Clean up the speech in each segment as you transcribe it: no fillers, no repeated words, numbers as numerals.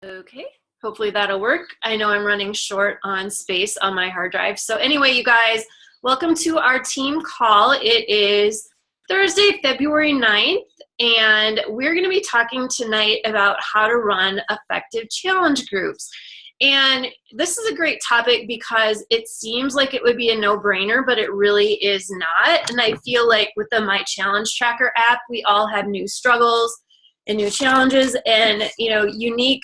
Okay, hopefully that'll work. I know I'm running short on space on my hard drive. So anyway, you guys, welcome to our team call. It is Thursday, February 9th, and we're going to be talking tonight about how to run effective challenge groups. And this is a great topic because it seems like it would be a no-brainer, but it really is not. And I feel like with the My Challenge Tracker app, we all have new struggles and new challenges and, unique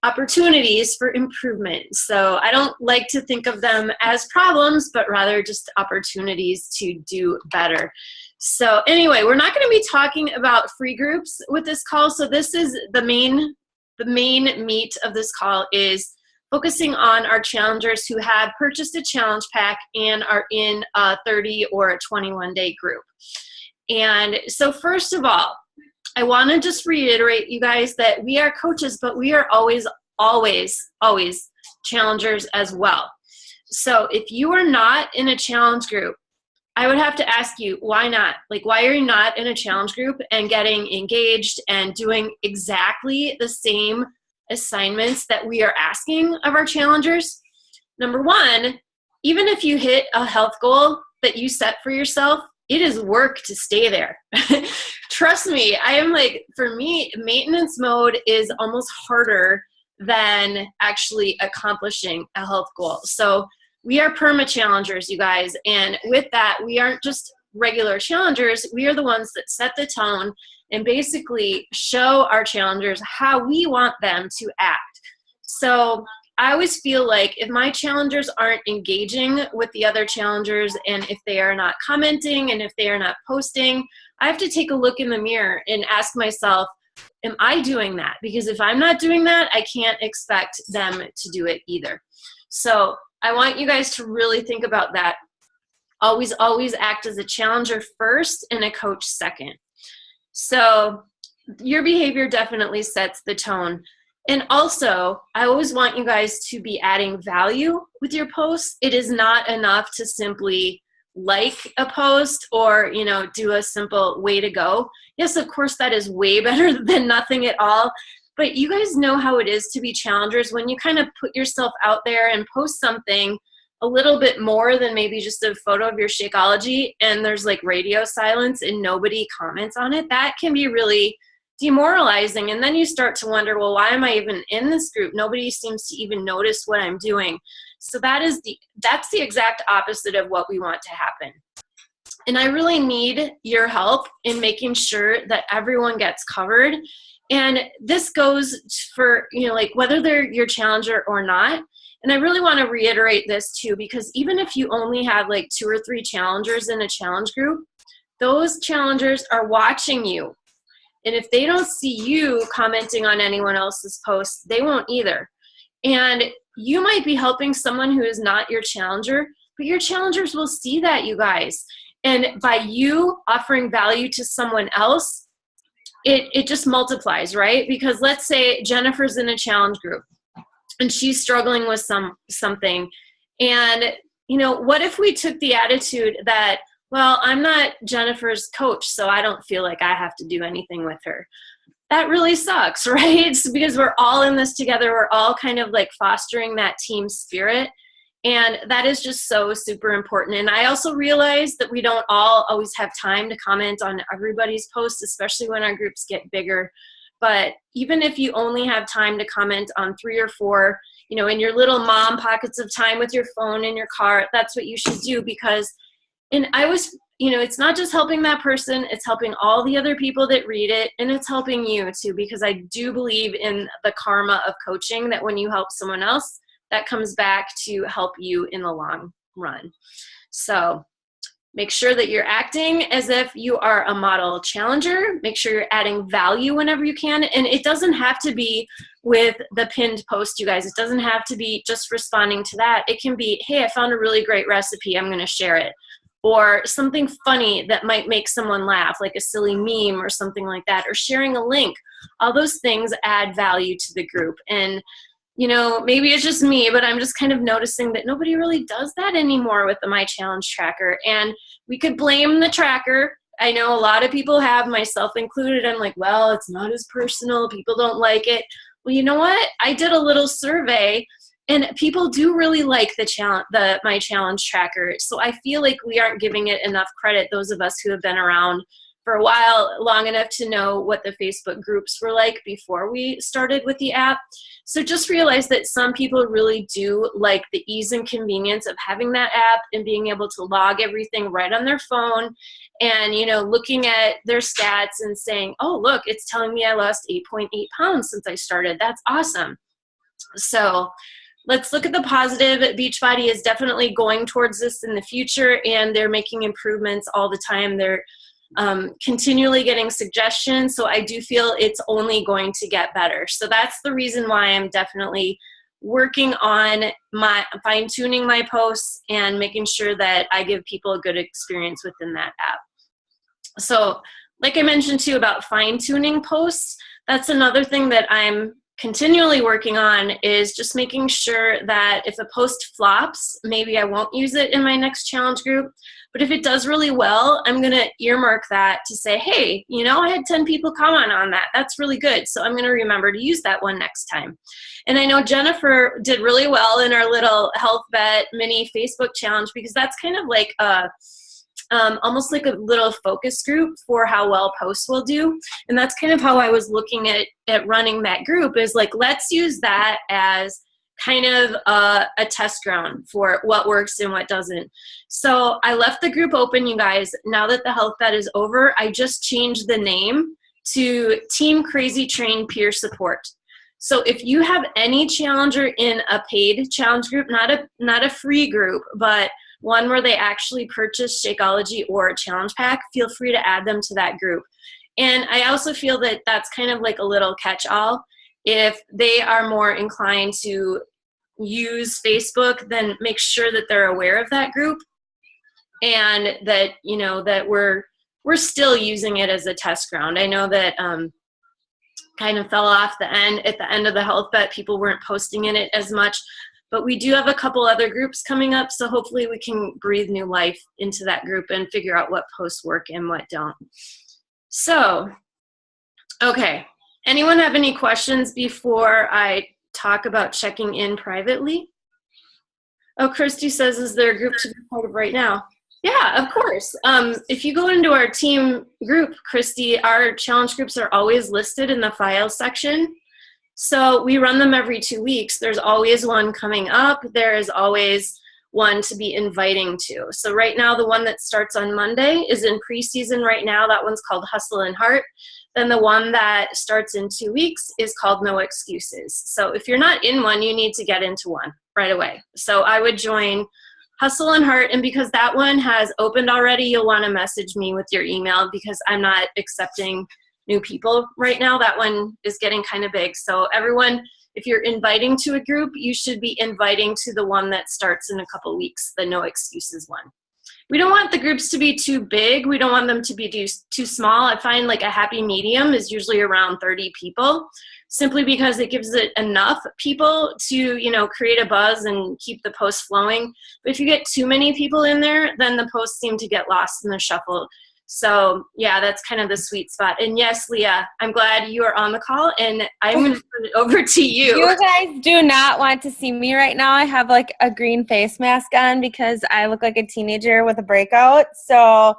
opportunities for improvement. So I don't like to think of them as problems, but rather just opportunities to do better. So anyway, we're not going to be talking about free groups with this call. So this is the main meat of this call is focusing on our challengers who have purchased a challenge pack and are in a 30 or a 21-day group. And so first of all, I want to just reiterate, you guys, that we are coaches, but we are always challengers as well. So if you are not in a challenge group, I would have to ask you, why not? Like, why are you not in a challenge group and getting engaged and doing exactly the same assignments that we are asking of our challengers? Number one, even if you hit a health goal that you set for yourself, it is work to stay there. Trust me, for me, maintenance mode is almost harder than actually accomplishing a health goal. So we are perma-challengers, you guys. And with that, we aren't just regular challengers. We are the ones that set the tone and basically show our challengers how we want them to act. So I always feel like if my challengers aren't engaging with the other challengers and if they are not commenting and if they are not posting, I have to take a look in the mirror and ask myself, am I doing that? Because if I'm not doing that, I can't expect them to do it either. So I want you guys to really think about that. Always act as a challenger first and a coach second. So your behavior definitely sets the tone. And also, I always want you guys to be adding value with your posts. It is not enough to simply like a post or, do a simple way to go. Yes, of course, that is way better than nothing at all. But you guys know how it is to be challengers when you kind of put yourself out there and post something a little bit more than maybe just a photo of your Shakeology and there's like radio silence and nobody comments on it. That can be really demoralizing, and then you start to wonder, well, why am I even in this group? Nobody seems to even notice what I'm doing. So that's the exact opposite of what we want to happen. And I really need your help in making sure that everyone gets covered. And this goes for, whether they're your challenger or not. And I really want to reiterate this too, because even if you only have like 2 or 3 challengers in a challenge group, those challengers are watching you. And if they don't see you commenting on anyone else's posts, they won't either. And you might be helping someone who is not your challenger, but your challengers will see that, you guys. And by you offering value to someone else, it just multiplies, right? Because let's say Jennifer's in a challenge group and she's struggling with something. And, what if we took the attitude that, well, I'm not Jennifer's coach, so I don't feel like I have to do anything with her. That really sucks, right? It's because we're all in this together. We're all kind of like fostering that team spirit. And that is just so super important. And I also realize that we don't all always have time to comment on everybody's posts, especially when our groups get bigger. But even if you only have time to comment on 3 or 4, in your little mom pockets of time with your phone in your car, that's what you should do. Because and I was, it's not just helping that person, it's helping all the other people that read it, and it's helping you too, because I do believe in the karma of coaching, that when you help someone else, that comes back to help you in the long run. So make sure that you're acting as if you are a model challenger. Make sure you're adding value whenever you can. And it doesn't have to be with the pinned post, you guys. It doesn't have to be just responding to that. It can be, hey, I found a really great recipe, I'm going to share it. Or something funny that might make someone laugh, like a silly meme or something like that, or sharing a link. All those things add value to the group. And, maybe it's just me, but I'm just kind of noticing that nobody really does that anymore with the My Challenge Tracker. And we could blame the tracker. I know a lot of people have, myself included. I'm like, well, it's not as personal. People don't like it. well, you know what? I did a little survey and people do really like my challenge tracker. So I feel like we aren't giving it enough credit, those of us who have been around for a while, long enough to know what the Facebook groups were like before we started with the app. So just realize that some people really do like the ease and convenience of having that app and being able to log everything right on their phone and, looking at their stats and saying, oh, look, it's telling me I lost 8.8 pounds since I started. That's awesome. So let's look at the positive. Beachbody is definitely going towards this in the future, and they're making improvements all the time. They're continually getting suggestions. So I do feel it's only going to get better. So that's the reason why I'm definitely working on fine-tuning my posts and making sure that I give people a good experience within that app. So like I mentioned too about fine-tuning posts, that's another thing that I'm continually working on, is just making sure that if a post flops, maybe I won't use it in my next challenge group. But if it does really well, I'm going to earmark that to say, hey, I had 10 people comment on that. That's really good. So I'm going to remember to use that one next time. And I know Jennifer did really well in our little Health Bet mini Facebook challenge, because that's kind of like almost like a little focus group for how well posts will do. And that's kind of how I was looking at running that group, is like, let's use that as kind of a test ground for what works and what doesn't. So I left the group open, you guys. Now that the Health Bet is over, I just changed the name to Team Crazy Train Peer Support. So if you have any challenger in a paid challenge group, not a free group, but one where they actually purchase Shakeology or a challenge pack, feel free to add them to that group. And I also feel that that's kind of like a little catch-all. If they are more inclined to use Facebook, then make sure that they're aware of that group, and that that we're still using it as a test ground. I know that kind of fell off at the end of the Health Bet. People weren't posting in it as much, but we do have a couple other groups coming up, so hopefully we can breathe new life into that group and figure out what posts work and what don't. So, okay. Anyone have any questions before I talk about checking in privately? Oh, Christy says, is there a group to be part of right now? Yeah, of course. If you go into our team group, Christy, our challenge groups are always listed in the files section. So we run them every 2 weeks. There's always one coming up. There is always one to be inviting to. So right now, the one that starts on Monday is in preseason right now. That one's called Hustle and Heart. Then the one that starts in 2 weeks is called No Excuses. So if you're not in one, you need to get into one right away. So I would join Hustle and Heart. And because that one has opened already, you'll want to message me with your email, because I'm not accepting new people right now. That one is getting kind of big. So everyone, if you're inviting to a group, you should be inviting to the one that starts in a couple weeks, the No Excuses one. We don't want the groups to be too big. We don't want them to be too small. I find like a happy medium is usually around 30 people, simply because it gives it enough people to, create a buzz and keep the post flowing. But if you get too many people in there, then the posts seem to get lost in the shuffle. So yeah, that's kind of the sweet spot. And yes, Leah, I'm glad you are on the call, and I'm going to turn it over to you. You guys do not want to see me right now. I have like a green face mask on because I look like a teenager with a breakout. So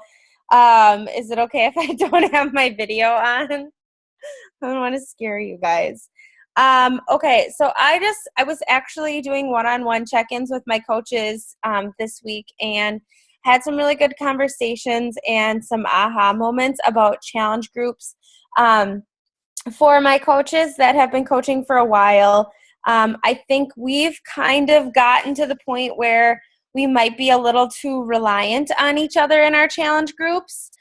is it okay if I don't have my video on? I don't want to scare you guys. Okay, so I was actually doing one-on-one check-ins with my coaches this week, and had some really good conversations and some aha moments about challenge groups for my coaches that have been coaching for a while. I think we've kind of gotten to the point where we might be a little too reliant on each other in our challenge groups,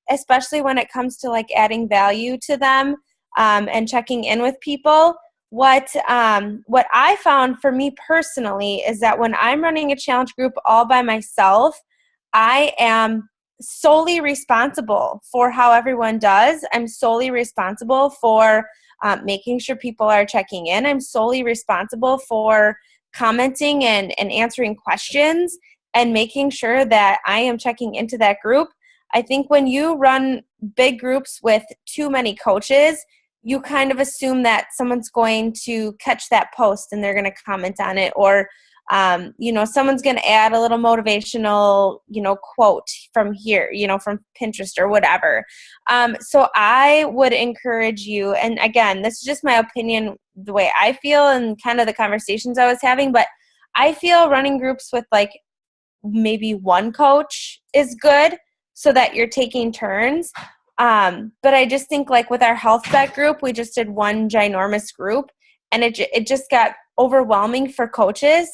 especially when it comes to like adding value to them and checking in with people. What I found for me personally is that when I'm running a challenge group all by myself, I am solely responsible for how everyone does. I'm solely responsible for making sure people are checking in. I'm solely responsible for commenting and answering questions and making sure that I am checking into that group. I think when you run big groups with too many coaches, you kind of assume that someone's going to catch that post and they're going to comment on it, or someone's going to add a little motivational, quote from here, from Pinterest or whatever. So I would encourage you, and again, this is just my opinion, the way I feel and kind of the conversations I was having, but I feel running groups with like maybe one coach is good so that you're taking turns. But I just think like with our health set group, we just did one ginormous group, and it just got overwhelming for coaches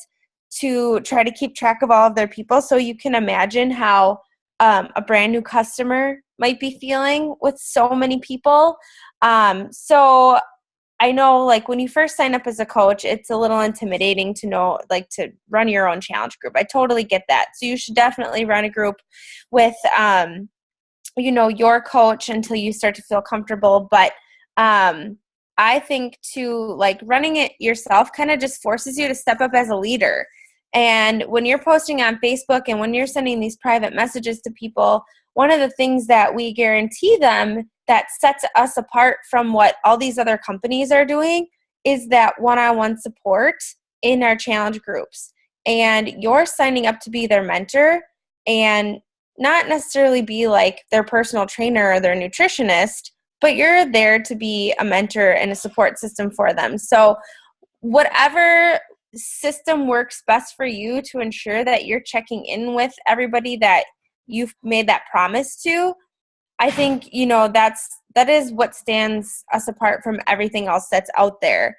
to try to keep track of all of their people. So you can imagine how a brand new customer might be feeling with so many people. So I know like when you first sign up as a coach, it's a little intimidating to know, like to run your own challenge group. I totally get that. So you should definitely run a group with, your coach until you start to feel comfortable. But I think too, like running it yourself kind of just forces you to step up as a leader. And when you're posting on Facebook and when you're sending these private messages to people, one of the things that we guarantee them that sets us apart from what all these other companies are doing is that one-on-one support in our challenge groups. And you're signing up to be their mentor and not necessarily be like their personal trainer or their nutritionist, but you're there to be a mentor and a support system for them. So whatever system works best for you to ensure that you're checking in with everybody that you've made that promise to, I think, that is what stands us apart from everything else that's out there.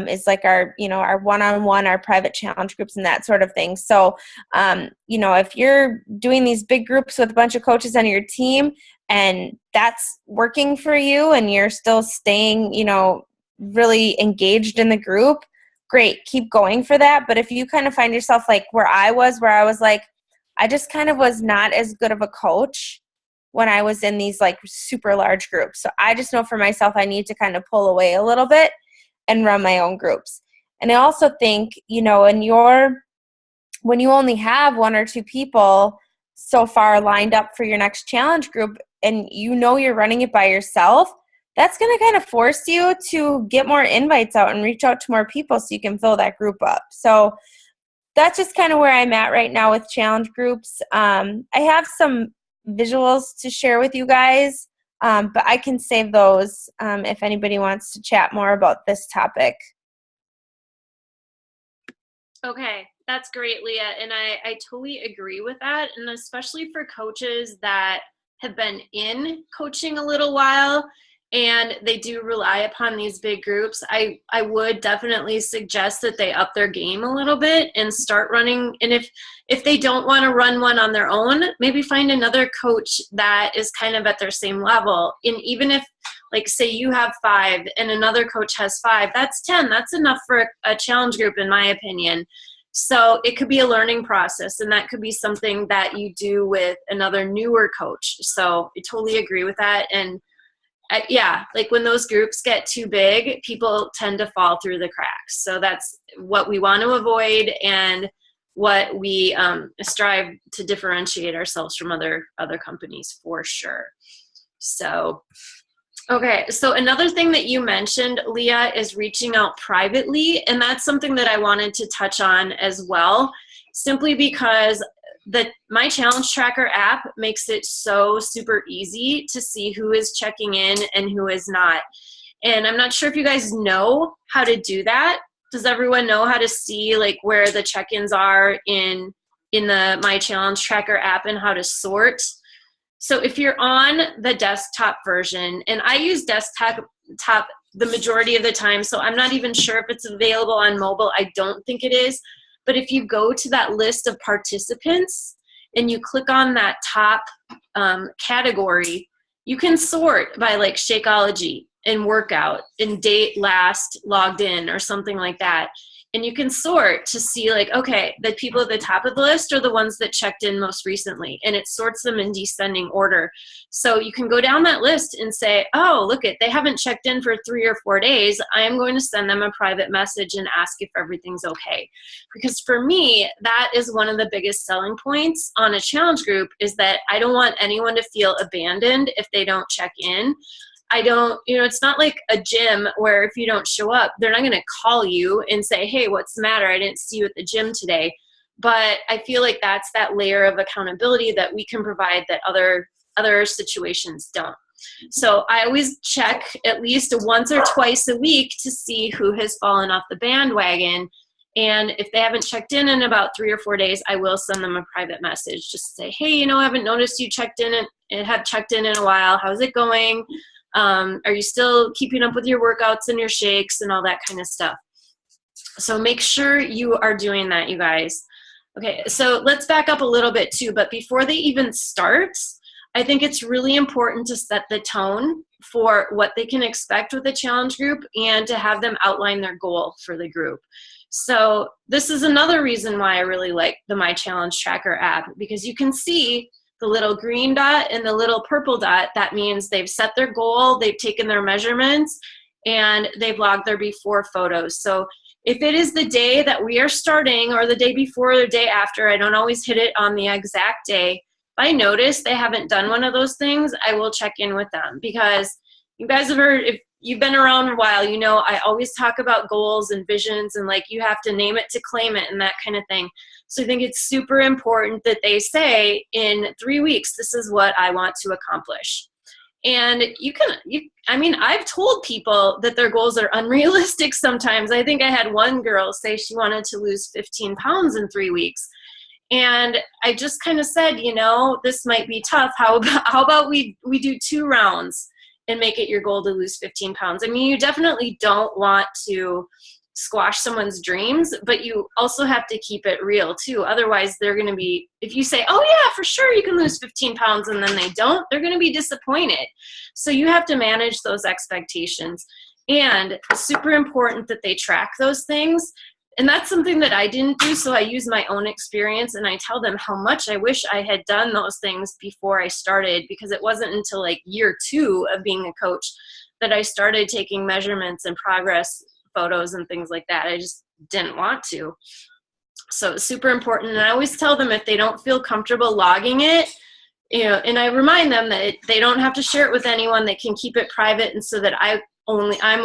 Is like our one-on-one, our private challenge groups and that sort of thing. So, if you're doing these big groups with a bunch of coaches on your team and that's working for you and you're still staying, really engaged in the group, great, keep going for that. But if you kind of find yourself like where I was like, I just kind of was not as good of a coach when I was in these like super large groups. So I just know for myself, I need to kind of pull away a little bit and run my own groups. And I also think, when you only have one or two people so far lined up for your next challenge group and you're running it by yourself, that's going to kind of force you to get more invites out and reach out to more people so you can fill that group up. So that's just kind of where I'm at right now with challenge groups. I have some visuals to share with you guys, but I can save those if anybody wants to chat more about this topic. Okay, that's great, Leah. And I totally agree with that. And especially for coaches that have been in coaching a little while and they do rely upon these big groups, I would definitely suggest that they up their game a little bit and start running. And if they don't want to run one on their own, maybe find another coach that is kind of at their same level. And even if, like, say you have 5 and another coach has 5, that's 10. That's enough for a challenge group, in my opinion. So it could be a learning process, and that could be something that you do with another newer coach. So I totally agree with that. And like when those groups get too big, people tend to fall through the cracks. So that's what we want to avoid and what we strive to differentiate ourselves from other companies for sure. So, okay. So another thing that you mentioned, Leah, is reaching out privately. And that's something that I wanted to touch on as well, simply because my challenge tracker app makes it so super easy to see who is checking in and who is not. And I'm not sure if you guys know how to do that. Does everyone know how to see like where the check-ins are in the My Challenge Tracker app and how to sort? So if you're on the desktop version, and I use desktop the majority of the time, so I'm not even sure if it's available on mobile. I don't think it is. But if you go to that list of participants and you click on that top category, you can sort by like Shakeology and workout and date last logged in or something like that. And you can sort to see like, okay, the people at the top of the list are the ones that checked in most recently, and it sorts them in descending order. So you can go down that list and say, oh, look they haven't checked in for 3 or 4 days. I am going to send them a private message and ask if everything's okay. Because for me, that is one of the biggest selling points on a challenge group, is that I don't want anyone to feel abandoned if they don't check in. I don't, it's not like a gym where if you don't show up, they're not going to call you and say, hey, what's the matter? I didn't see you at the gym today. But I feel like that's that layer of accountability that we can provide that other situations don't. So I always check at least once or twice a week to see who has fallen off the bandwagon. And if they haven't checked in about 3 or 4 days, I will send them a private message just to say, hey, I haven't noticed you checked in and have checked in a while. How's it going? Are you still keeping up with your workouts and your shakes and all that kind of stuff? So make sure you are doing that, you guys. Okay, so let's back up a little bit too, but before they even start, I think it's really important to set the tone for what they can expect with a challenge group and to have them outline their goal for the group. So this is another reason why I really like the My Challenge Tracker app, because you can see the little green dot and the little purple dot. That means they've set their goal, they've taken their measurements, and they've logged their before photos. So if it is the day that we are starting or the day before or the day after, I don't always hit it on the exact day. If I notice they haven't done one of those things, I will check in with them, because you guys have heard, if you've been around a while, I always talk about goals and visions and like you have to name it to claim it and that kind of thing. So I think it's super important that they say in 3 weeks, this is what I want to accomplish. And I've told people that their goals are unrealistic sometimes. I think I had one girl say she wanted to lose 15 pounds in 3 weeks. And I just kind of said, this might be tough. How about we do 2 rounds and make it your goal to lose 15 pounds? You definitely don't want to squash someone's dreams, but you also have to keep it real too. Otherwise, they're going to be, if you say, oh yeah, for sure you can lose 15 pounds, and then they don't, they're going to be disappointed. So you have to manage those expectations. And it's super important that they track those things. And that's something that I didn't do, so I use my own experience and I tell them how much I wish I had done those things before I started, because it wasn't until like year 2 of being a coach that I started taking measurements and progress photos and things like that. I just didn't want to. So it's super important. And I always tell them if they don't feel comfortable logging it, and I remind them that they don't have to share it with anyone. They can keep it private, and so that I'm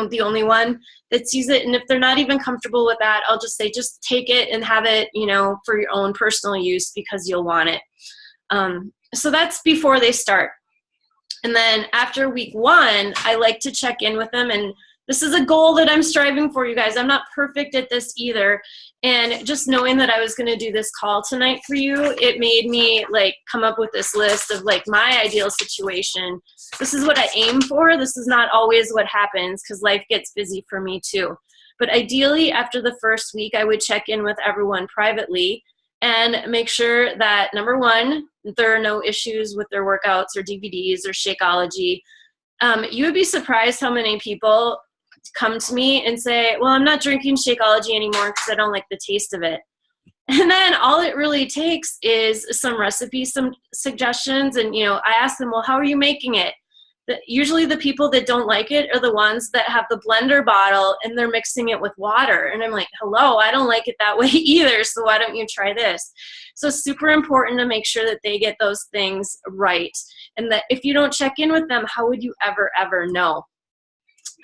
the only one that sees it. And if they're not even comfortable with that, I'll just say, just take it and have it, for your own personal use, because you'll want it. So that's before they start. And then after week 1, I like to check in with them. And this is a goal that I'm striving for, you guys. I'm not perfect at this either. And just knowing that I was going to do this call tonight for you, it made me come up with this list of my ideal situation. This is what I aim for. This is not always what happens, because life gets busy for me too. But ideally, after the first week, I would check in with everyone privately and make sure that, number 1, there are no issues with their workouts or DVDs or Shakeology. You would be surprised how many people come to me and say, well, I'm not drinking Shakeology anymore because I don't like the taste of it. And then all it really takes is some recipes, some suggestions. And, I ask them, well, how are you making it? Usually the people that don't like it are the ones that have the blender bottle and they're mixing it with water. And I'm like, hello, I don't like it that way either. So why don't you try this? So it's super important to make sure that they get those things right. And that if you don't check in with them, how would you ever know?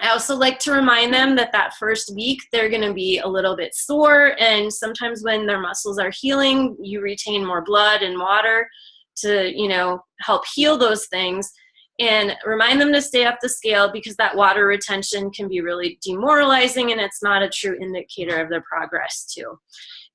I also like to remind them that first week they're going to be a little bit sore, and sometimes when their muscles are healing, you retain more blood and water to, help heal those things. And remind them to stay off the scale, because that water retention can be really demoralizing and it's not a true indicator of their progress too.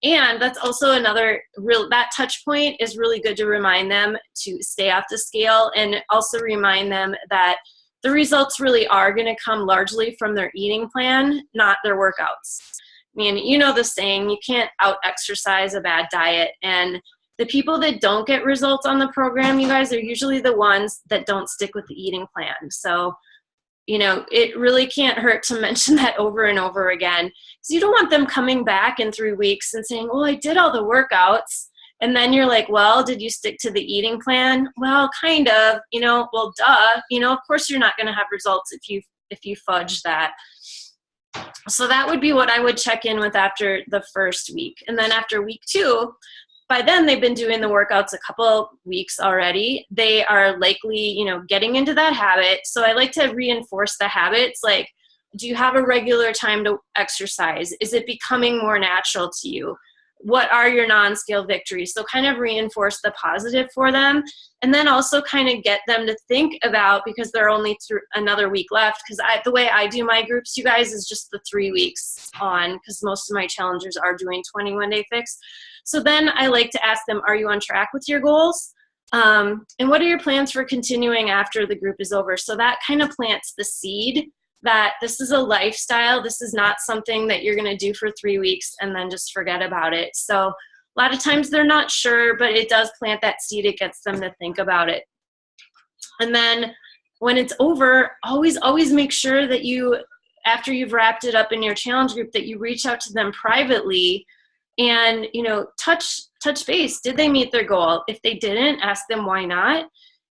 And that's also another that touch point is really good to remind them to stay off the scale, and also remind them that the results really are going to come largely from their eating plan, not their workouts. The saying, you can't out-exercise a bad diet. And the people that don't get results on the program, you guys, are usually the ones that don't stick with the eating plan. So, it really can't hurt to mention that over and over again. Because you don't want them coming back in 3 weeks and saying, well, I did all the workouts. And then you're like, well, did you stick to the eating plan? Well, kind of, well, duh, of course you're not going to have results if you fudge that. So that would be what I would check in with after the first week. And then after week 2, by then they've been doing the workouts a couple weeks already. They are likely, getting into that habit. So I like to reinforce the habits. Like, do you have a regular time to exercise? Is it becoming more natural to you? What are your non-scale victories? So kind of reinforce the positive for them. And then also kind of get them to think about, because they're only through another week left, because the way I do my groups, you guys, is just the 3 weeks on, because most of my challengers are doing 21-day fix. So then I like to ask them, are you on track with your goals? And what are your plans for continuing after the group is over? So that kind of plants the seed that this is a lifestyle. This is not something that you're going to do for 3 weeks and then just forget about it. So a lot of times they're not sure, but it does plant that seed. It gets them to think about it. And then when it's over, always make sure that you, after you've wrapped it up in your challenge group, that you reach out to them privately and, touch base. Did they meet their goal? If they didn't, ask them why not.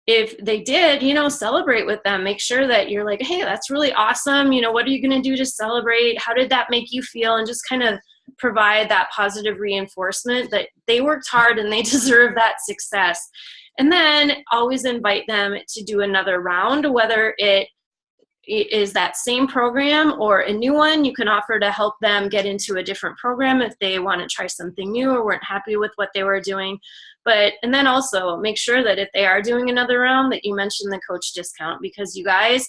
If they did, celebrate with them. Make sure that you're like, hey, that's really awesome. What are you going to do to celebrate? How did that make you feel? And just kind of provide that positive reinforcement that they worked hard and they deserve that success. And then always invite them to do another round, whether it is that same program or a new one. You can offer to help them get into a different program if they want to try something new or weren't happy with what they were doing. And then also make sure that if they are doing another round, that you mention the coach discount, because you guys,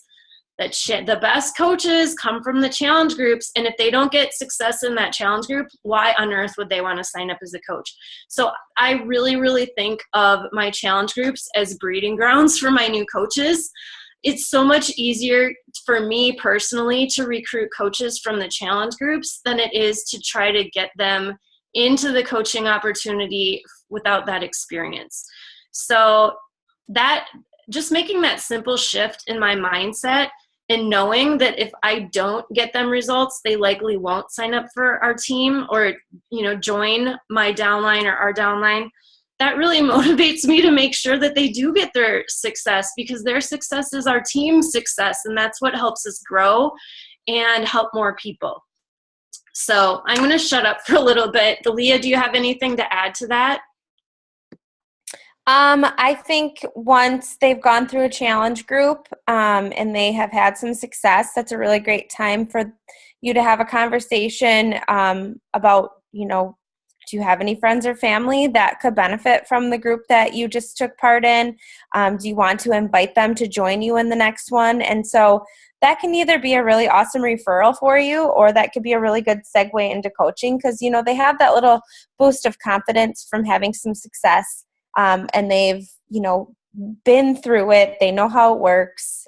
the best coaches come from the challenge groups. And if they don't get success in that challenge group, why on earth would they want to sign up as a coach? So I really, really think of my challenge groups as breeding grounds for my new coaches. It's so much easier for me personally to recruit coaches from the challenge groups than it is to try to get them into the coaching opportunity without that experience. So that, just making that simple shift in my mindset and knowing that if I don't get them results, they likely won't sign up for our team or, join my downline or our downline, that really motivates me to make sure that they do get their success, because their success is our team's success. And that's what helps us grow and help more people. So I'm going to shut up for a little bit. Dalia, do you have anything to add to that? I think once they've gone through a challenge group and they have had some success, that's a really great time for you to have a conversation about, do you have any friends or family that could benefit from the group that you just took part in? Do you want to invite them to join you in the next one? And so that can either be a really awesome referral for you, or that could be a really good segue into coaching, because, they have that little boost of confidence from having some success. And they've, been through it. They know how it works.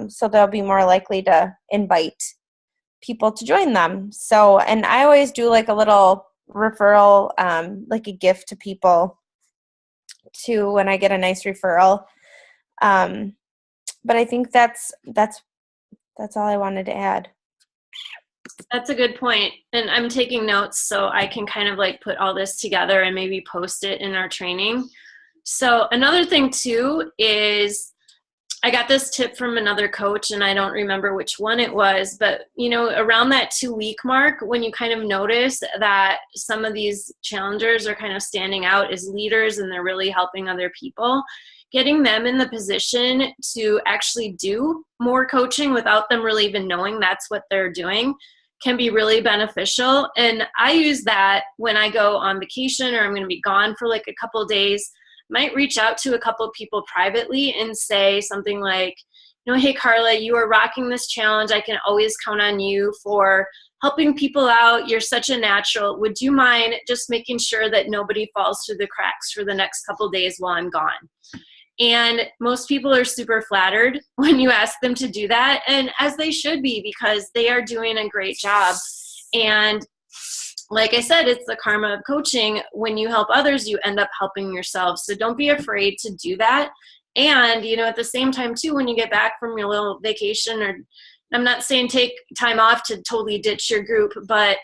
So they'll be more likely to invite people to join them. So, and I always do like a little referral, like a gift to people too, when I get a nice referral. But I think that's all I wanted to add. That's a good point. And I'm taking notes so I can kind of like put all this together and maybe post it in our training. So another thing too is I got this tip from another coach, and I don't remember which one it was, but around that 2-week mark, when you kind of notice that some of these challengers are kind of standing out as leaders and they're really helping other people, getting them in the position to actually do more coaching without them really even knowing that's what they're doing can be really beneficial. And I use that when I go on vacation or I'm going to be gone for like a couple of days. Might reach out to a couple of people privately and say something like, hey, Carla, you are rocking this challenge. I can always count on you for helping people out. You're such a natural. Would you mind just making sure that nobody falls through the cracks for the next couple of days while I'm gone? And most people are super flattered when you ask them to do that, and as they should be, because they are doing a great job. And like I said, it's the karma of coaching. When you help others, you end up helping yourself. So don't be afraid to do that. And, at the same time too, when you get back from your little vacation, or I'm not saying take time off to totally ditch your group, but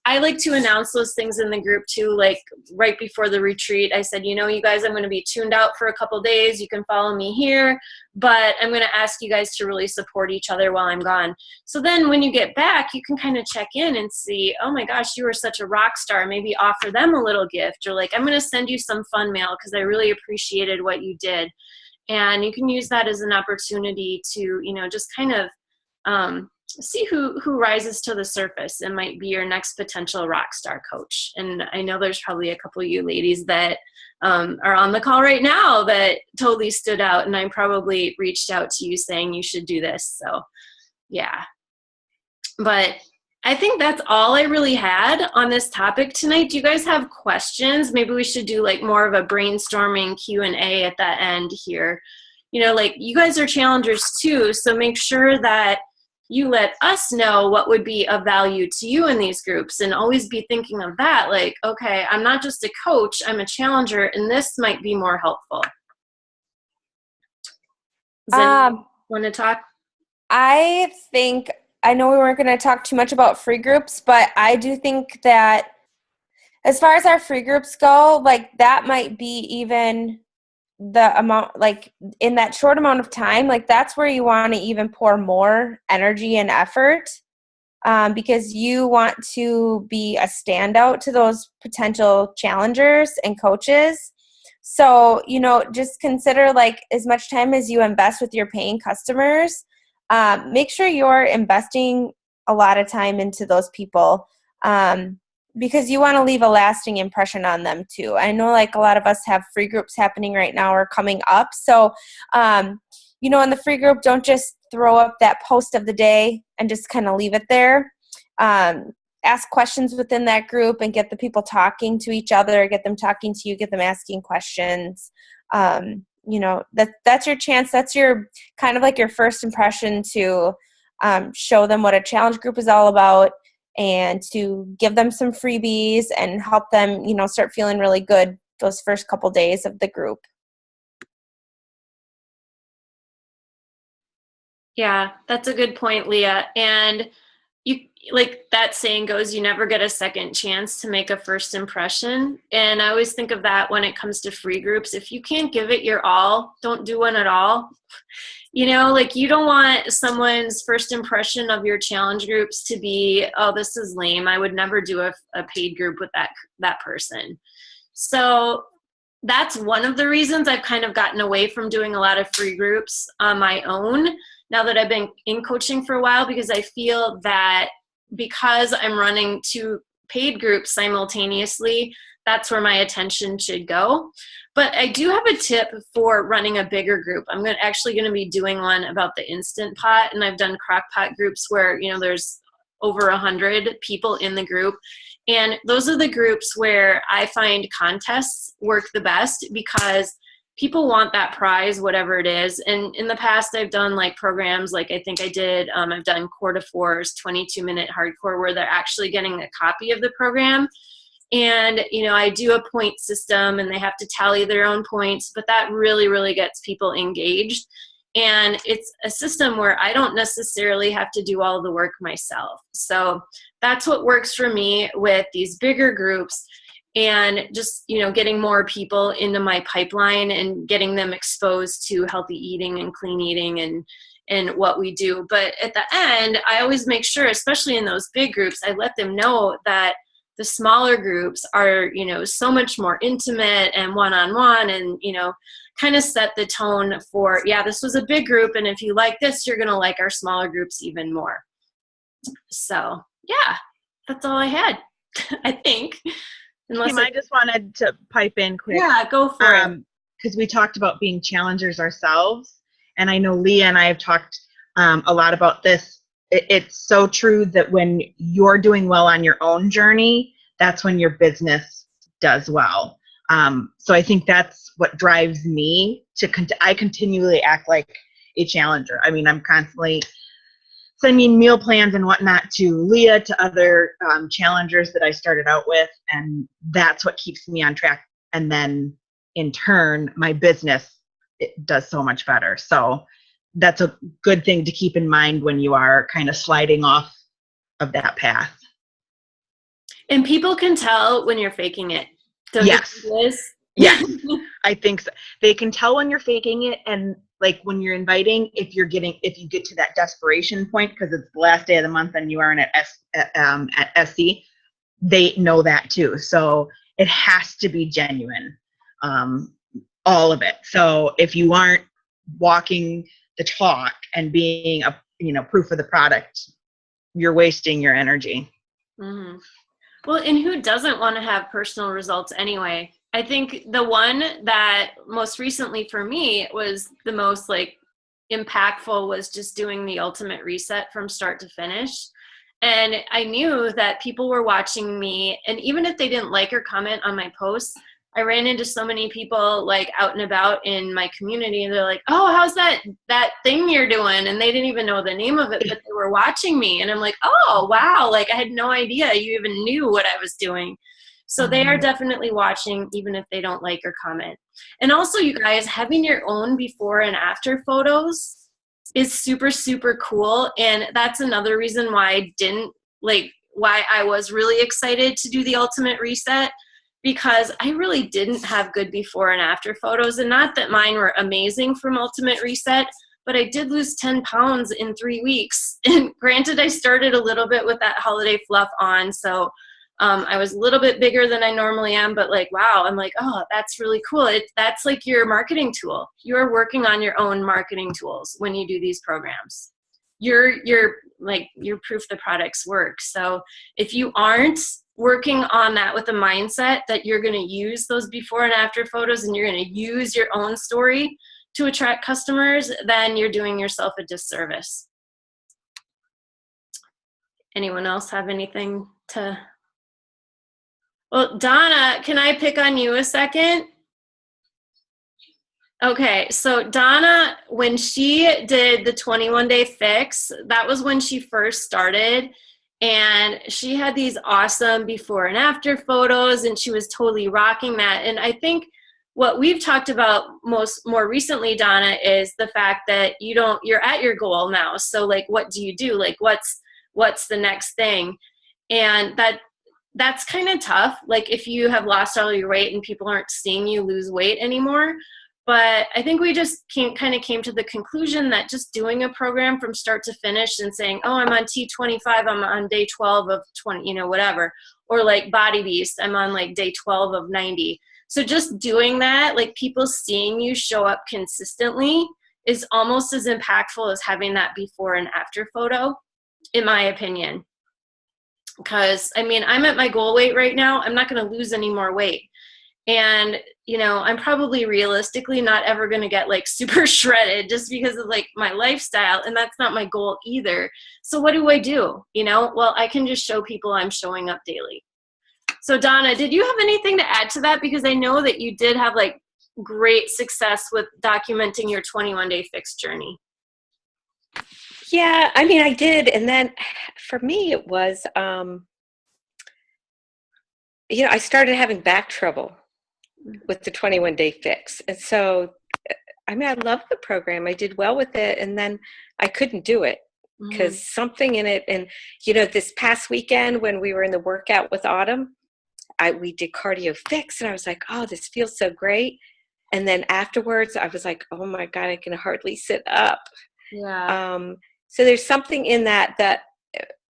I like to announce those things in the group too, like right before the retreat. I said, you guys, I'm going to be tuned out for a couple days. You can follow me here, but I'm going to ask you guys to really support each other while I'm gone. So then when you get back, you can kind of check in and see, oh my gosh, you were such a rock star. Maybe offer them a little gift, or like, I'm going to send you some fun mail because I really appreciated what you did. And you can use that as an opportunity to, just kind of see who rises to the surface and might be your next potential rock star coach. And I know there's probably a couple of you ladies that are on the call right now that totally stood out, and I probably reached out to you saying you should do this. So yeah, but I think that's all I really had on this topic tonight. Do you guys have questions? Maybe we should do like more of a brainstorming Q&A at the end here. Like you guys are challengers too, so make sure that you let us know what would be of value to you in these groups, and always be thinking of that. Like, okay, I'm not just a coach, I'm a challenger, and this might be more helpful. Does anyone want to talk? I know we weren't going to talk too much about free groups, but I do think that as far as our free groups go, like that might be even the amount, like in that short amount of time, like that's where you want to even pour more energy and effort, because you want to be a standout to those potential challengers and coaches. So, just consider like as much time as you invest with your paying customers, make sure you're investing a lot of time into those people, because you want to leave a lasting impression on them too. I know like a lot of us have free groups happening right now or coming up. So, in the free group, don't just throw up that post of the day and just kind of leave it there. Ask questions within that group and get the people talking to each other, get them talking to you, get them asking questions. That's your chance. That's your kind of like your first impression to show them what a challenge group is all about, and to give them some freebies and help them, start feeling really good those first couple days of the group. Yeah, that's a good point, Leah. And you, like that saying goes, you never get a second chance to make a first impression. And I always think of that when it comes to free groups. If you can't give it your all, don't do one at all. Like you don't want someone's first impression of your challenge groups to be, oh, this is lame. I would never do a paid group with that person. So that's one of the reasons I've kind of gotten away from doing a lot of free groups on my own now that I've been in coaching for a while, because I feel that because I'm running 2 paid groups simultaneously, that's where my attention should go. But I do have a tip for running a bigger group. I'm actually going to be doing one about the Instant Pot, and I've done crock pot groups where, there's over 100 people in the group. And those are the groups where I find contests work the best, because people want that prize, whatever it is. And in the past, I've done like programs like I think I did, I've done Core to Fours, 22-minute hardcore, where they're actually getting a copy of the program. And, I do a point system and they have to tally their own points, but that really, really gets people engaged. And it's a system where I don't necessarily have to do all the work myself. So that's what works for me with these bigger groups, and just, getting more people into my pipeline and getting them exposed to healthy eating and clean eating and what we do. But at the end, I always make sure, especially in those big groups, I let them know that the smaller groups are, so much more intimate and one-on-one, and, kind of set the tone for, yeah, this was a big group, and if you like this, you're going to like our smaller groups even more. So, yeah, that's all I had, I think. Kim, I just wanted to pipe in quick. Yeah, go for it. Because we talked about being challengers ourselves, and I know Leah and I have talked a lot about this. It's so true that when you're doing well on your own journey, that's when your business does well. So I think that's what drives me to, I continually act like a challenger. I mean, I'm constantly sending meal plans and whatnot to Leah, to other challengers that I started out with, and that's what keeps me on track. And then in turn, my business, it does so much better. So that's a good thing to keep in mind when you are kind of sliding off of that path. And people can tell when you're faking it. Don't Yes. you think, Liz? Yes, I think so. They can tell when you're faking it, and like when you're inviting, if you get to that desperation point because it's the last day of the month and you aren't at SC, they know that too. So it has to be genuine, all of it. So if you aren't walking the talk and being a proof of the product, you're wasting your energy. Mm-hmm. Well, and who doesn't want to have personal results anyway? I think the one that most recently for me was the most like impactful was just doing the ultimate reset from start to finish. And I knew that people were watching me, and even if they didn't like or comment on my posts, I ran into so many people like out and about in my community, and they're like, "Oh, how's that thing you're doing?" And they didn't even know the name of it, but they were watching me, and I'm like, "Oh, wow, like I had no idea you even knew what I was doing." So they are definitely watching, even if they don't like or comment. And also, you guys, having your own before and after photos is super, super cool. And that's another reason why why I was really excited to do the ultimate reset, because I really didn't have good before and after photos. And not that mine were amazing from ultimate reset, but I did lose 10 pounds in 3 weeks. And granted, I started a little bit with that holiday fluff on. So I was a little bit bigger than I normally am, but like, wow, I'm like, oh, that's really cool. That's like your marketing tool. You're working on your own marketing tools when you do these programs. You're proof the products work. So if you aren't working on that with a mindset that you're going to use those before and after photos and you're going to use your own story to attract customers, then you're doing yourself a disservice. Anyone else have anything to... Well, Donna, can I pick on you a second? Okay, so Donna, when she did the 21-day fix, that was when she first started, and she had these awesome before and after photos, and she was totally rocking that. And I think what we've talked about more recently, Donna, is the fact that you're at your goal now. So like, what do you do? Like, what's the next thing? And that's kind of tough, like if you have lost all your weight and people aren't seeing you lose weight anymore. But I think we just came to the conclusion that just doing a program from start to finish and saying, oh, I'm on T25, I'm on day 12 of 20, whatever. Or like Body Beast, I'm on like day 12 of 90. So just doing that, like people seeing you show up consistently is almost as impactful as having that before and after photo, in my opinion. Because I'm at my goal weight right now. I'm not going to lose any more weight. And, I'm probably realistically not ever going to get like super shredded just because of like my lifestyle. And that's not my goal either. So what do I do? Well, I can just show people I'm showing up daily. So Donna, did you have anything to add to that? Because I know that you did have like great success with documenting your 21-day fix journey. Yeah, I did. And then for me, it was, I started having back trouble with the 21-day fix. And so, I love the program. I did well with it. And then I couldn't do it because something in it. And, this past weekend when we were in the workout with Autumn, we did cardio fix. And I was like, oh, this feels so great. And then afterwards, I was like, oh, my God, I can hardly sit up. Yeah. So there's something in that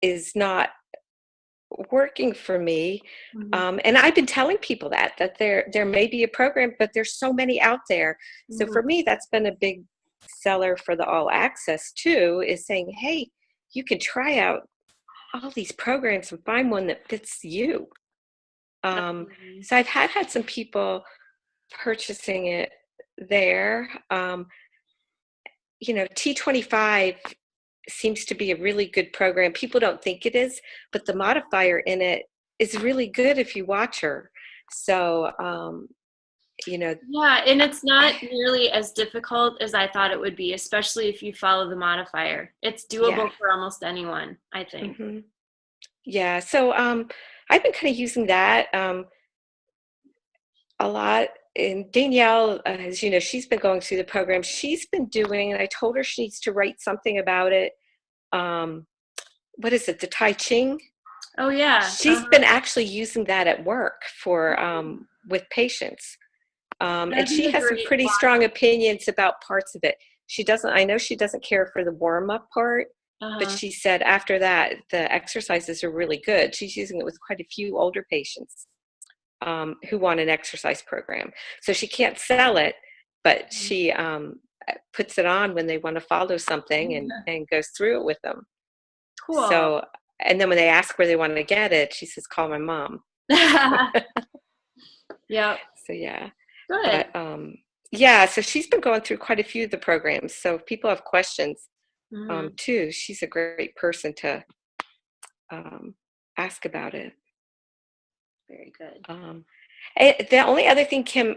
is not working for me. And I've been telling people that there may be a program, but there's so many out there. So for me, that's been a big seller for the All Access too, is saying, hey, you can try out all these programs and find one that fits you. So I've had some people purchasing it there. T25 seems to be a really good program. People don't think it is, but the modifier in it is really good if you watch her. So, Yeah, and it's not nearly as difficult as I thought it would be, especially if you follow the modifier. It's doable for almost anyone, I think. Yeah, so I've been kind of using that a lot. And Danielle, as you know, she's been going through the program. She's been doing, and I told her she needs to write something about it. What is it? The Tai Ching? Oh yeah. She's been actually using that at work for with patients. And That'd be she a has some great pretty one. strong opinions about parts of it. I know she doesn't care for the warm up part, but she said after that, the exercises are really good. She's using it with quite a few older patients who want an exercise program. So she can't sell it, but she puts it on when they want to follow something and goes through it with them. Cool. So, and then when they ask where they want to get it, she says, call my mom. Yeah. So yeah. Good. But yeah, so she's been going through quite a few of the programs. So if people have questions too, she's a great person to ask about it. Very good. The only other thing, Kim,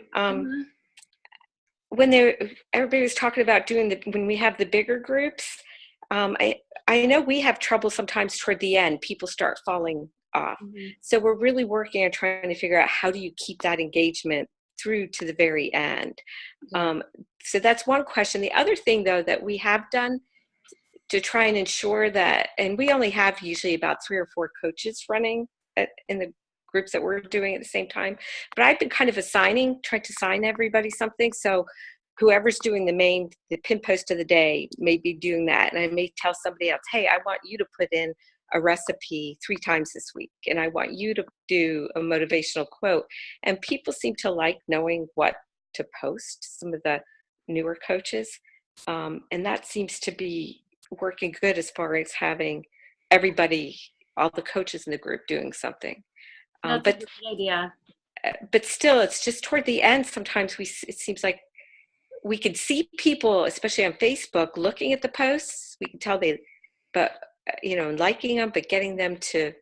when everybody was talking about doing when we have the bigger groups, I know we have trouble sometimes toward the end. People start falling off. So we're really working on trying to figure out how do you keep that engagement through to the very end. So that's one question. The other thing, though, that we have done to try and ensure that, and we only have usually about 3 or 4 coaches running in the groups that we're doing at the same time, but I've been kind of trying to assign everybody something. So whoever's doing the pin post of the day may be doing that. And I may tell somebody else, hey, I want you to put in a recipe 3 times this week, and I want you to do a motivational quote. And people seem to like knowing what to post, some of the newer coaches. And that seems to be working good as far as having everybody, all the coaches in the group doing something. That's a good idea. But still, it's just toward the end, sometimes it seems like we can see people, especially on Facebook, looking at the posts. We can tell liking them, but getting them to,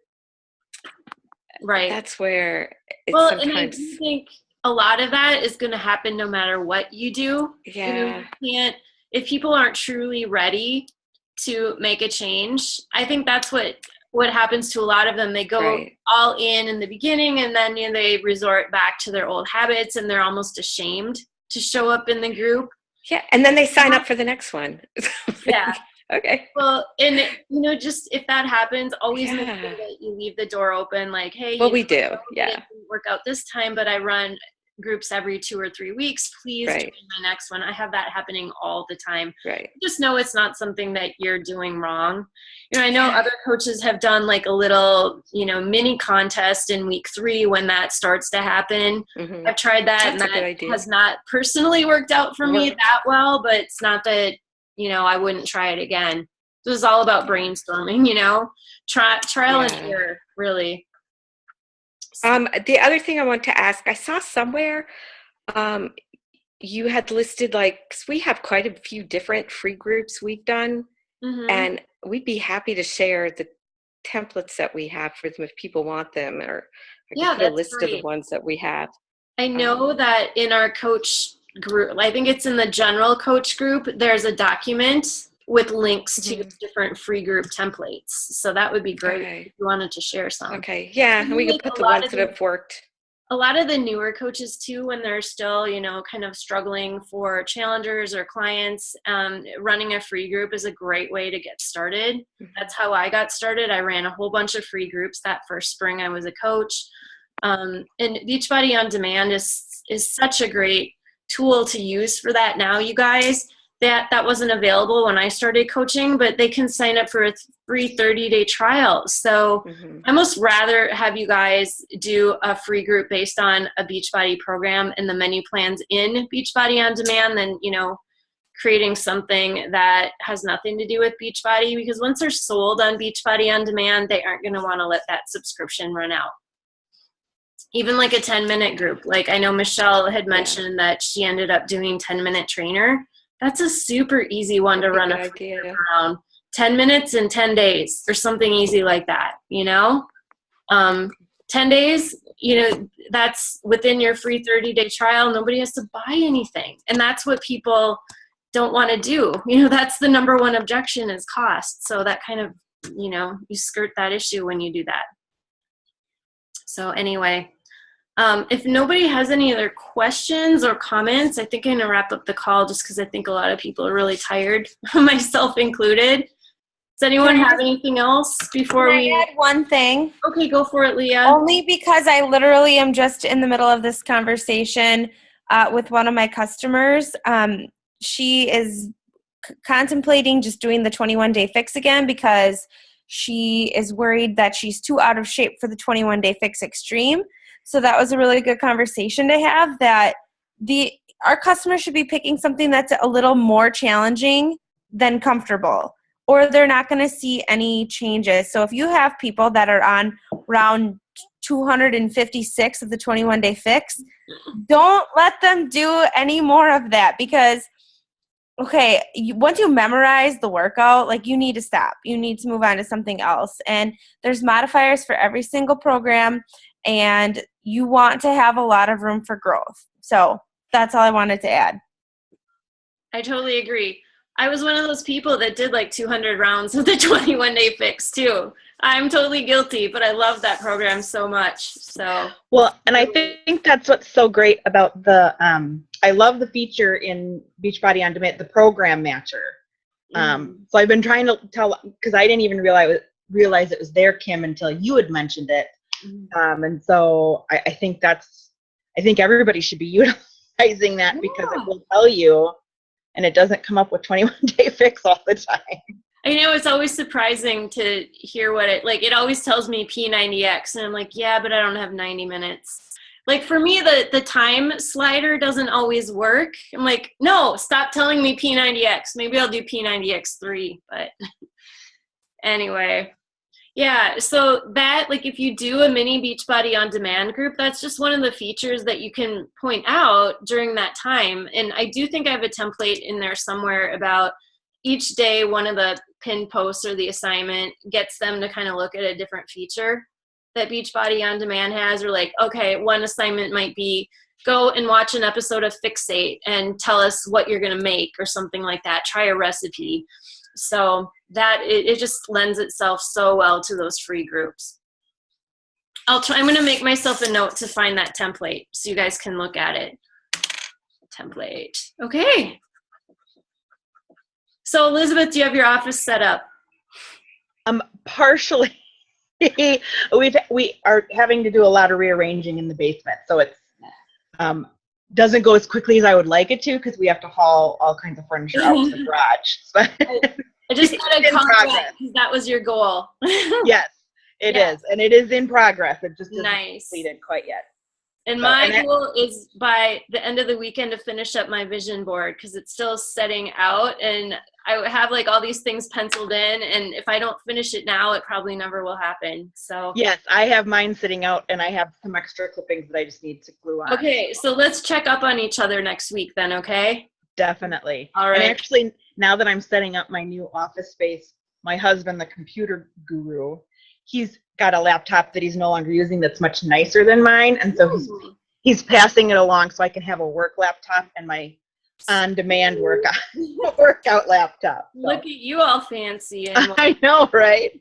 right. That's where and I do think a lot of that is going to happen no matter what you do. Yeah. You can't, if people aren't truly ready to make a change, I think that's what happens to a lot of them. They go all in the beginning, and then they resort back to their old habits, and they're almost ashamed to show up in the group. Yeah, and then they sign up for the next one. Yeah. Okay. Well, and just if that happens, always make sure that you leave the door open. Like, hey, well, we do. Yeah. It didn't work out this time, but I run groups every 2 or 3 weeks. Please join my next one. I have that happening all the time. Right. Just know it's not something that you're doing wrong. I know other coaches have done like a little, mini contest in week 3 when that starts to happen. I've tried that, and that has not personally worked out for me that well, but it's not that, I wouldn't try it again. This is all about brainstorming, trial and error, really. The other thing I want to ask, I saw somewhere you had listed, cause we have quite a few different free groups we've done, and we'd be happy to share the templates that we have for them if people want them, or I can put a list of the ones that we have. I know that in our coach group, I think it's in the general coach group, there's a document with links to different free group templates. So that would be great if you wanted to share some. Okay. Yeah. And we can put the ones that have worked. A lot of the newer coaches too, when they're still, kind of struggling for challengers or clients, running a free group is a great way to get started. That's how I got started. I ran a whole bunch of free groups that first spring I was a coach. And Beachbody On Demand is such a great tool to use for that now, you guys. That wasn't available when I started coaching, but they can sign up for a free 30-day trial. So I almost rather have you guys do a free group based on a Beachbody program and the menu plans in Beachbody On Demand than, creating something that has nothing to do with Beachbody, because once they're sold on Beachbody On Demand, they aren't going to want to let that subscription run out. Even like a 10-minute group. Like I know Michelle had mentioned that she ended up doing 10-minute trainer. That's a super easy one to run a free group around. 10 minutes in 10 days or something easy like that, 10 days, that's within your free 30-day trial. Nobody has to buy anything. And that's what people don't want to do. That's the number one objection is cost. So that kind of, you skirt that issue when you do that. So anyway, if nobody has any other questions or comments, I think I'm going to wrap up the call just because I think a lot of people are really tired, myself included. Does anyone Can I have anything else before Can we? I add one thing? Okay, go for it, Leah. Only because I literally am just in the middle of this conversation with one of my customers. She is contemplating just doing the 21-day fix again because she is worried that she's too out of shape for the 21-day fix extreme. So that was a really good conversation to have, that our customers should be picking something that's a little more challenging than comfortable, or they're not going to see any changes. So if you have people that are on round 256 of the 21-day fix, don't let them do any more of that, because okay, once you memorize the workout, like, you need to stop. You need to move on to something else. And there's modifiers for every single program, and you want to have a lot of room for growth. So that's all I wanted to add. I totally agree. I was one of those people that did like 200 rounds of the 21-day fix too. I'm totally guilty, but I love that program so much. So Well, and I think that's what's so great about the, I love the feature in Beachbody On Demand, the program matcher. So I've been trying to tell, because I didn't even realize it was there, Kim, until you had mentioned it. And so I think everybody should be utilizing that, because it will tell you, and it doesn't come up with 21-day fix all the time. I know it's always surprising to hear what it always tells me P90X, and I'm like, yeah, but I don't have 90 minutes. Like, for me, the time slider doesn't always work. I'm like, no, stop telling me P90X. Maybe I'll do P90X3, but anyway. Yeah, so that, like, if you do a mini Beachbody On Demand group, that's just one of the features that you can point out during that time. And I do think I have a template in there somewhere about each day one of the pinned posts or the assignment gets them to kind of look at a different feature that Beachbody On Demand has, or like, okay, one assignment might be go and watch an episode of Fixate and tell us what you're going to make or something like that. Try a recipe. So that it just lends itself so well to those free groups. I'm going to make myself a note to find that template so you guys can look at it. Template. Okay. So Elizabeth, do you have your office set up? Partially. We are having to do a lot of rearranging in the basement, so it's doesn't go as quickly as I would like it to, because we have to haul all kinds of furniture out to the garage. I just thought I'd comment because that was your goal. Yes, it is, and it is in progress. It just isn't completed quite yet. And my goal is by the end of the weekend to finish up my vision board, because it's still setting out, and I have like all these things penciled in, and if I don't finish it now, it probably never will happen. So yes, I have mine sitting out, and I have some extra clippings that I just need to glue on. Okay, so let's check up on each other next week then, okay? Definitely. All right. And actually, now that I'm setting up my new office space, my husband, the computer guru, he's got a laptop that he's no longer using that's much nicer than mine, and so he's passing it along so I can have a work laptop and my on-demand workout laptop. So. Look at you, all fancy. I know, right?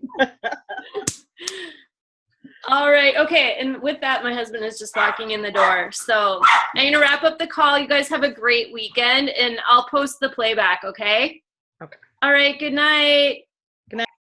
All right. Okay. And with that, my husband is just walking in the door. So I'm going to wrap up the call. You guys have a great weekend, and I'll post the playback. Okay. Okay. All right. Good night. Good night.